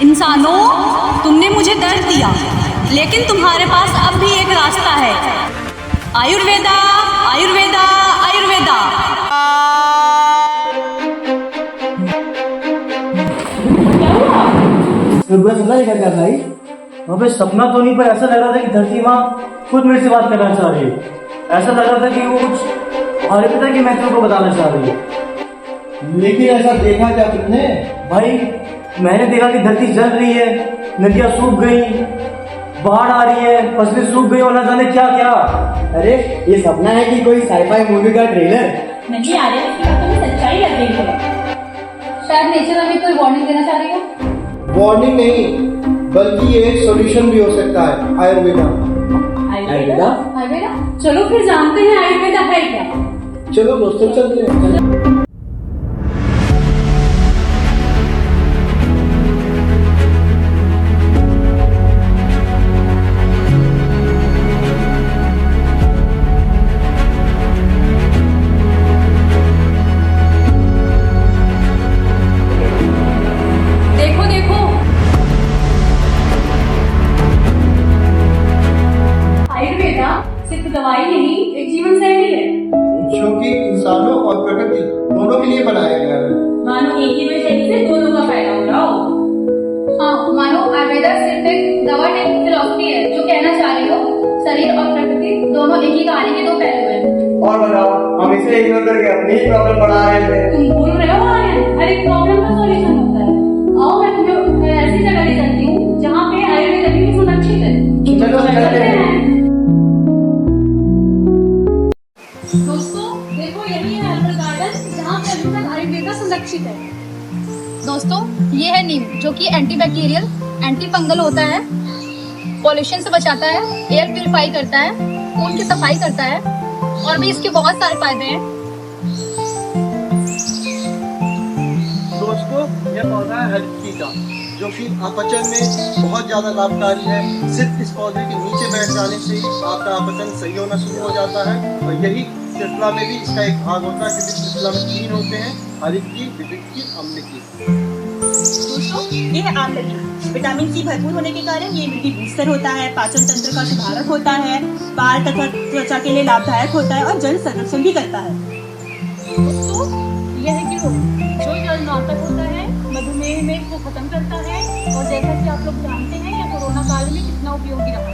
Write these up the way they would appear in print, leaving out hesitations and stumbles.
इंसानों, तुमने मुझे दर्द दिया, लेकिन तुम्हारे पास अब भी एक रास्ता है। आयुर्वेदा, आयुर्वेदा, आयुर्वेदा। समझा क्या क्या भाई? वहाँ पे सपना तो नहीं, पर ऐसा लग रहा था कि धरती माँ खुद मेरे से बात करना चाह रही है। ऐसा लग रहा था कि वो कुछ हमारे पिता की महत्व को बताना चाह रही है। लेकिन ऐसा देखा क्या तुमने? भाई मैंने देखा कि धरती जल रही है, नदियाँ सूख गई, बाढ़ आ रही है, फसलें सूख गई और न जाने क्या क्या। अरे ये सपना है कि कोई साईफाई मूवी का ट्रेलर? नहीं आ रही, तुम्हें सच्चाई लग रही है। शायद नेचर हमें कोई वार्निंग देना चाह रही हो। वार्निंग नहीं, बल्कि ये एक सॉल्यूशन भी हो सकता है। आयुर्वेदा। आयुर्वेदा? आयुर्वेदा? चलो फिर जानते हैं आयुर्वेदा है क्या। चलो दोस्तों चलते हैं। देखो देखो, आयुर्वेदा सिर्फ दवाई नहीं, एक जीवन शैली है। जो कि इंसानों और प्रकृति दोनों के लिए बनाया गया है। मानो एक ही शैली से दोनों का फायदा हो रहा हो। हाँ, मानो आयुर्वेदा सिर्फ एक दवा नहीं, फिलॉसफी है जो कहना चाह रही हो शरीर और प्रकृति दोनों एक ही कहानी के दो पहलू हैं। और बताओ, हम इसे इग्नोर करके अपनी ही प्रॉब्लम बढ़ा रहे थे। तुम भूल रहे हो आर्यन, हर एक प्रॉब्लम का सॉल्यूशन होता है। आओ मैं तुम्हें ऐसी जगह ले जाती हूँ जहाँ पे आयुर्वेद अभी भी सुरक्षित है। चलो चलते हैं। दोस्तों देखो, यही है हर्बल गार्डन जहाँ पे अभी तक आयुर्वेद संरक्षित है। दोस्तों ये है नीम, जो कि एंटी बैक्टीरियल, एंटी फंगल होता है, पॉल्यूशन से बचाता है, एयर प्यूरिफाई करता है, खून की सफाई करता है और भी इसके बहुत सारे फायदे हैं। दोस्तों यह पौधा है हल्की का, जो कि अपचन में बहुत ज्यादा लाभकारी है। सिर्फ इस पौधे के नीचे बैठ जाने से ही आपका अपचन सही होना शुरू हो जाता है। और यही त्रिफला में भी इसका एक भाग होता है, क्योंकि त्रिफला में 3 होते हैं, हरित की, विविध की, अम्ल की। दोस्तों ये है आमला जूस। विटामिन सी भरपूर होने के कारण ये इम्यूनिटी बूस्टर होता है, पाचन तंत्र का सुधारक होता है, बाल तथा त्वचा के लिए लाभदायक होता है और जल संरक्षण भी करता है। दोस्तों यह है गिलोय, जो जल नाशक होता है, मधुमेह में को खत्म करता है और जैसा कि आप लोग जानते हैं यह कोरोना काल में कितना उपयोगी रहा है।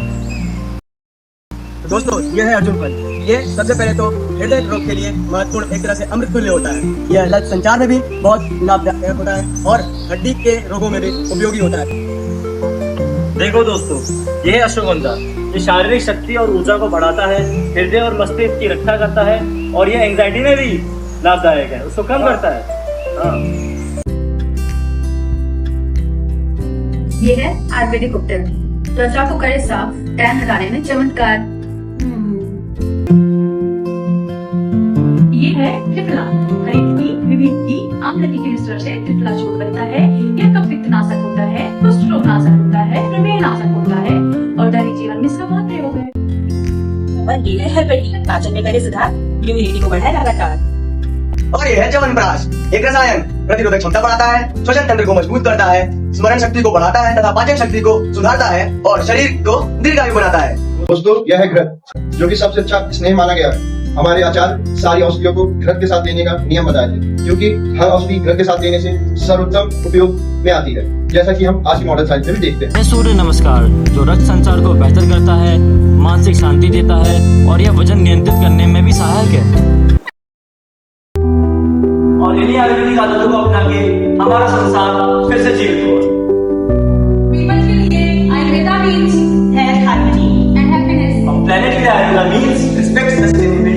दोस्तों ये है अर्जुन फल। ये सबसे पहले तो हृदय रोग के लिए महत्वपूर्ण एक तरह से अमृत तुल्य होता है। यह रक्त संचार में भी बहुत लाभदायक होता है और हड्डी के रोगों में भी उपयोगी होता है। देखो दोस्तों, ये है अश्वगंधा। ये शारीरिक शक्ति और ऊर्जा को बढ़ाता है, हृदय और मस्तिष्क की रक्षा करता है और ये एंजाइटी में भी लाभदायक है, उसको कम करता है। हाँ। ये है आयुर्वेदिक उपटन, त्वचा को करे साफ, टैन हटाने में चमत्कार। ये है त्रिफला, हरित की, विविध की, अम्ल की मिश्रण से त्रिफला चूर्ण बनता है। यह कफ पित्त नाशक होता है, कुष्ठ रोग नाशक होता है, प्रमेह नाशक होता है और दैनिक जीवन में इसका बहुत प्रयोग है। और ये है हर्बल टी, पाचन में करे सुधार, इम्यूनिटी को बढ़ाए लगातार। और ये है च्यवनप्राश, एक रसायन प्रतिरोधक क्षमता बढ़ाता है, श्वसन तंत्र को मजबूत करता है, स्मरण शक्ति को बढ़ाता है तथा पाचन शक्ति को सुधारता है और शरीर को दीर्घायु बनाता है। दोस्तों यह है घृत, जो कि सबसे अच्छा स्नेह माना गया है। हमारे आचार्य सारी औषधियों को घृत के साथ लेने का नियम बताए थे, क्योंकि हर औषधि घृत के साथ लेने से सर्वोत्तम उपयोग में आती है, जैसा कि हम आज की मॉडल साइंस में भी देखते हैं। सूर्य नमस्कार, जो रक्त संचार को बेहतर करता है, मानसिक शांति देता है और यह वजन नियंत्रित करने में भी सहायक है। और इन्हीं आयुर्वेदिक आदतों को अपना के हमारा संसार फिर से जीवित हो। पीपल के लिए Ayurveda means health, harmony and happiness. Planet के लिए आयुर्वेदा मीन्स रिस्पेक्ट, सस्टेनेबिलिटी